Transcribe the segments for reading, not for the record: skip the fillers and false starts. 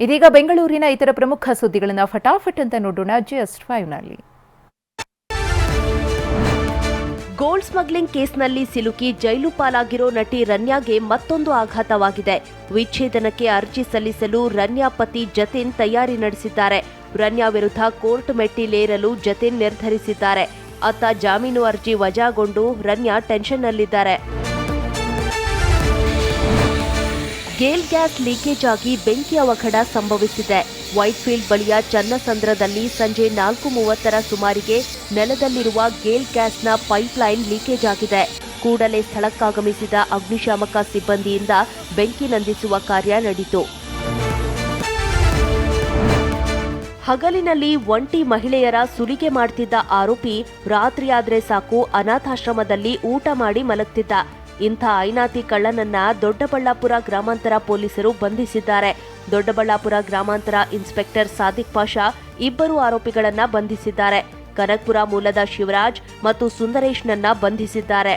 ಇದೀಗ ಬೆಂಗಳೂರಿನ ಇತರ ಪ್ರಮುಖ ಸುದ್ದಿಗಳನ್ನು ಫಟಾಫಟ್ ಅಂತ ನೋಡೋಣ ಜಸ್ಟ್ 5ನಲ್ಲಿ. ಗೋಲ್ಡ್ ಸ್ಮಗ್ಲಿಂಗ್ ಕೇಸ್ನಲ್ಲಿ ಸಿಲುಕಿ ಜೈಲು ಪಾಲಾಗಿರೋ ನಟಿ ರನ್ಯಾಗೆ ಮತ್ತೊಂದು ಆಘಾತವಾಗಿದೆ. ವಿಚ್ಛೇದನಕ್ಕೆ ಅರ್ಜಿ ಸಲ್ಲಿಸಲು ರನ್ಯಾ ಪತಿ ಜತಿನ್ ತಯಾರಿ ನಡೆಸಿದ್ದಾರೆ. ರನ್ಯಾ ವಿರುದ್ಧ ಕೋರ್ಟ್ ಮೆಟ್ಟಿಲೇರಲು ಜತಿನ್ ನಿರ್ಧರಿಸಿದ್ದಾರೆ. ಅತ್ತ ಜಾಮೀನು ಅರ್ಜಿ ವಜಾಗೊಂಡು ರನ್ಯಾ ಟೆನ್ಷನ್ನಲ್ಲಿದ್ದಾರೆ. ಗೇಲ್ ಗ್ಯಾಸ್ ಲೀಕೇಜ್ ಆಗಿ ಬೆಂಕಿ ಅವಘಡ ಸಂಭವಿಸಿದೆ. ವೈಟ್ಫೀಲ್ಡ್ ಬಳಿಯ ಚನ್ನಸಂದ್ರದಲ್ಲಿ ಸಂಜೆ 4:30 ಸುಮಾರಿಗೆ ನೆಲದಲ್ಲಿರುವ ಗೇಲ್ ಗ್ಯಾಸ್ನ ಪೈಪ್ಲೈನ್ ಲೀಕೇಜ್ ಆಗಿದೆ. ಕೂಡಲೇ ಸ್ಥಳಕ್ಕಾಗಮಿಸಿದ ಅಗ್ನಿಶಾಮಕ ಸಿಬ್ಬಂದಿಯಿಂದ ಬೆಂಕಿ ನಂದಿಸುವ ಕಾರ್ಯ ನಡೆಯಿತು. ಹಗಲಿನಲ್ಲಿ ಒಂಟಿ ಮಹಿಳೆಯರ ಸುಲಿಗೆ ಮಾಡ್ತಿದ್ದ ಆರೋಪಿ ರಾತ್ರಿಯಾದ್ರೆ ಸಾಕು ಅನಾಥಾಶ್ರಮದಲ್ಲಿ ಊಟ ಮಾಡಿ ಮಲಗ್ತಿದ್ದ. ಇಂಥ ಐನಾತಿ ಕಳ್ಳನನ್ನ ದೊಡ್ಡಬಳ್ಳಾಪುರ ಗ್ರಾಮಾಂತರ ಪೊಲೀಸರು ಬಂಧಿಸಿದ್ದಾರೆ. ದೊಡ್ಡಬಳ್ಳಾಪುರ ಗ್ರಾಮಾಂತರ ಇನ್ಸ್ಪೆಕ್ಟರ್ ಸಾದಿಕ್ ಪಾಷಾ ಇಬ್ಬರು ಆರೋಪಿಗಳನ್ನ ಬಂಧಿಸಿದ್ದಾರೆ. ಕನಕಪುರ ಮೂಲದ ಶಿವರಾಜ್ ಮತ್ತು ಸುಂದರೇಶ್ನನ್ನ ಬಂಧಿಸಿದ್ದಾರೆ.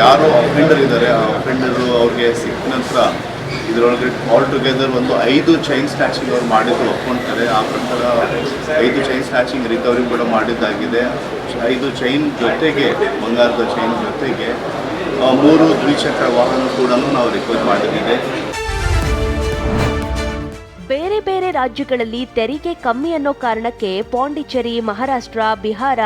ಯಾರು ಅಫೆಂಡರ್ ಇದ್ದಾರೆ, ಆ ಅಫೆಂಡರ್ ಅವ್ರಿಗೆ ಸಿಕ್ಕ ನಂತರ ಇದರೊಳಗೆ ಆಲ್ ಟುಗೆದರ್ ಒಂದು 5 ಚೈನ್ ಸ್ನ್ಯಾಚಿಂಗ್ ಅವ್ರು ಮಾಡಿದ್ದು ಒಪ್ಕೊಂತಾರೆ. ಆ ಪ್ರಕಾರ 5 ಚೈನ್ ಸ್ನ್ಯಾಚಿಂಗ್ ರಿಕವರಿ ಕೂಡ ಮಾಡಿದ್ದಾಗಿದೆ. 5 ಚೈನ್ ಜೊತೆಗೆ, ಬಂಗಾರದ ಚೈನ್ ಜೊತೆಗೆ 3 ದ್ವಿಚಕ್ರ ವಾಹನ ಕೂಡ ನಾವು ರಿಕವರಿ ಮಾಡಿದ್ದೀವಿ. ಬೇರೆ ಬೇರೆ ರಾಜ್ಯಗಳಲ್ಲಿ ತೆರಿಗೆ ಕಮ್ಮಿ ಅನ್ನೋ ಕಾರಣಕ್ಕೆ ಪಾಂಡಿಚೇರಿ, ಮಹಾರಾಷ್ಟ್ರ, ಬಿಹಾರ,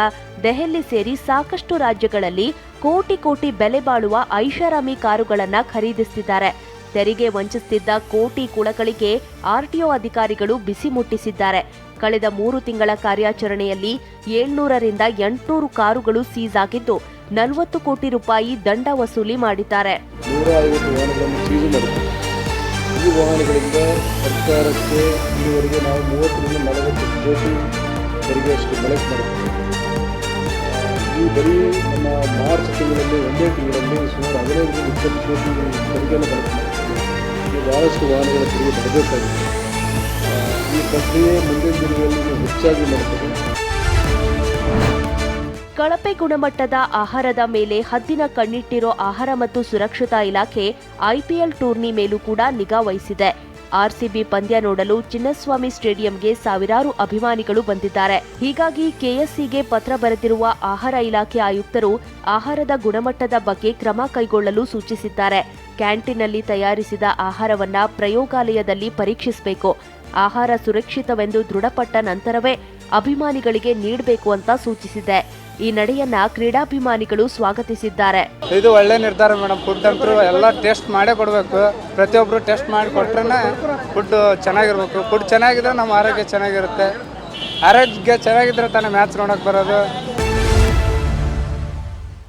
ದೆಹಲಿ ಸೇರಿ ಸಾಕಷ್ಟು ರಾಜ್ಯಗಳಲ್ಲಿ ಕೋಟಿ ಕೋಟಿ ಬೆಲೆ ಬಾಳುವ ಐಷಾರಾಮಿ ಕಾರುಗಳನ್ನು ಖರೀದಿಸುತ್ತಿದ್ದಾರೆ. ತೆರಿಗೆ ವಂಚಿಸುತ್ತಿದ್ದ ಕೋಟಿ ಕುಳಗಳಿಗೆ ಆರ್ಟಿಒ ಅಧಿಕಾರಿಗಳು ಬಿಸಿ ಮುಟ್ಟಿಸಿದ್ದಾರೆ. ಕಳೆದ 3 ತಿಂಗಳ ಕಾರ್ಯಾಚರಣೆಯಲ್ಲಿ 700ರಿಂದ 800 ಕಾರುಗಳು ಸೀಸ್ ಆಗಿದ್ದು 40 ಕೋಟಿ ರೂಪಾಯಿ ದಂಡ ವಸೂಲಿ ಮಾಡಿದ್ದಾರೆ. 150 ವಾಹನಗಳನ್ನು ಸೀಸ್ ಮಾಡಿದ್ದಾರೆ. ಈ ವಾಹನಗಳಿಂದ ಸರ್ಕಾರಕ್ಕೆ ಇಲ್ಲಿವರೆಗೆ ನಾವು 30ರಿಂದ 40 ಕೋಟಿ ತೆರಿಗೆಯಷ್ಟು ಕಲೆಕ್ಟ್ ಮಾಡಿದ್ದೇವೆ. ಈ ಬರೀ ನಮ್ಮ ಮಾರ್ಚ್ ತಿಂಗಳಲ್ಲಿ ಒಂದೇ ತಿಂಗಳಲ್ಲಿ ಸುಮಾರು 15ರಿಂದ 20 ಕೋಟಿ ತೆರಿಗೆಯನ್ನು ಕಲೆಕ್ಟ್ ಮಾಡಿದ್ದೇವೆ. ಈ ಭಾಳಷ್ಟು ವಾಹನಗಳ ತೆರಿಗೆ ಬರಬೇಕಾಗಿದೆ. ಈ ಪ್ರಕ್ರಿಯೆ ಮುಂದಿನ ದಿನಗಳಲ್ಲಿ ಹೆಚ್ಚಾಗಿ ಮಾಡುತ್ತದೆ. ಕಳಪೆ ಗುಣಮಟ್ಟದ ಆಹಾರದ ಮೇಲೆ ಹದ್ದಿನ ಕಣ್ಣಿಟ್ಟಿರೋ ಆಹಾರ ಮತ್ತು ಸುರಕ್ಷತಾ ಇಲಾಖೆ ಐಪಿಎಲ್ ಟೂರ್ನಿ ಮೇಲೂ ಕೂಡ ನಿಗಾ ವಹಿಸಿದೆ. ಆರ್ಸಿಬಿ ಪಂದ್ಯ ನೋಡಲು ಚಿನ್ನಸ್ವಾಮಿ ಸ್ಟೇಡಿಯಂಗೆ ಸಾವಿರಾರು ಅಭಿಮಾನಿಗಳು ಬಂದಿದ್ದಾರೆ. ಹೀಗಾಗಿ ಕೆಎಸ್ಸಿಗೆ ಪತ್ರ ಬರೆದಿರುವ ಆಹಾರ ಇಲಾಖೆ ಆಯುಕ್ತರು ಆಹಾರದ ಗುಣಮಟ್ಟದ ಬಗ್ಗೆ ಕ್ರಮ ಕೈಗೊಳ್ಳಲು ಸೂಚಿಸಿದ್ದಾರೆ. ಕ್ಯಾಂಟೀನ್ನಲ್ಲಿ ತಯಾರಿಸಿದ ಆಹಾರವನ್ನ ಪ್ರಯೋಗಾಲಯದಲ್ಲಿ ಪರೀಕ್ಷಿಸಬೇಕು. ಆಹಾರ ಸುರಕ್ಷಿತವೆಂದು ದೃಢಪಟ್ಟ ನಂತರವೇ ಅಭಿಮಾನಿಗಳಿಗೆ ನೀಡಬೇಕು ಅಂತ ಸೂಚಿಸಿದೆ. ಈ ನಡೆಯನ್ನ ಕ್ರೀಡಾಭಿಮಾನಿಗಳು ಸ್ವಾಗತಿಸಿದ್ದಾರೆ. ಇದು ಒಳ್ಳೆ ನಿರ್ಧಾರ ಮೇಡಮ್. ಫುಡ್ ಅಂತೂ ಎಲ್ಲ ಟೇಸ್ಟ್ ಮಾಡೇ ಕೊಡಬೇಕು. ಪ್ರತಿಯೊಬ್ಬರು ಟೇಸ್ಟ್ ಮಾಡಿ ಕೊಟ್ರೆ ಫುಡ್ ಚೆನ್ನಾಗಿರ್ಬೇಕು. ಫುಡ್ ಚೆನ್ನಾಗಿದ್ರೆ ನಮ್ಮ ಆರೋಗ್ಯ ಚೆನ್ನಾಗಿರುತ್ತೆ. ಆರೋಗ್ಯ ಚೆನ್ನಾಗಿದ್ರೆ ತಾನೇ ಮ್ಯಾಚ್ ನೋಡೋಕೆ ಬರೋದು.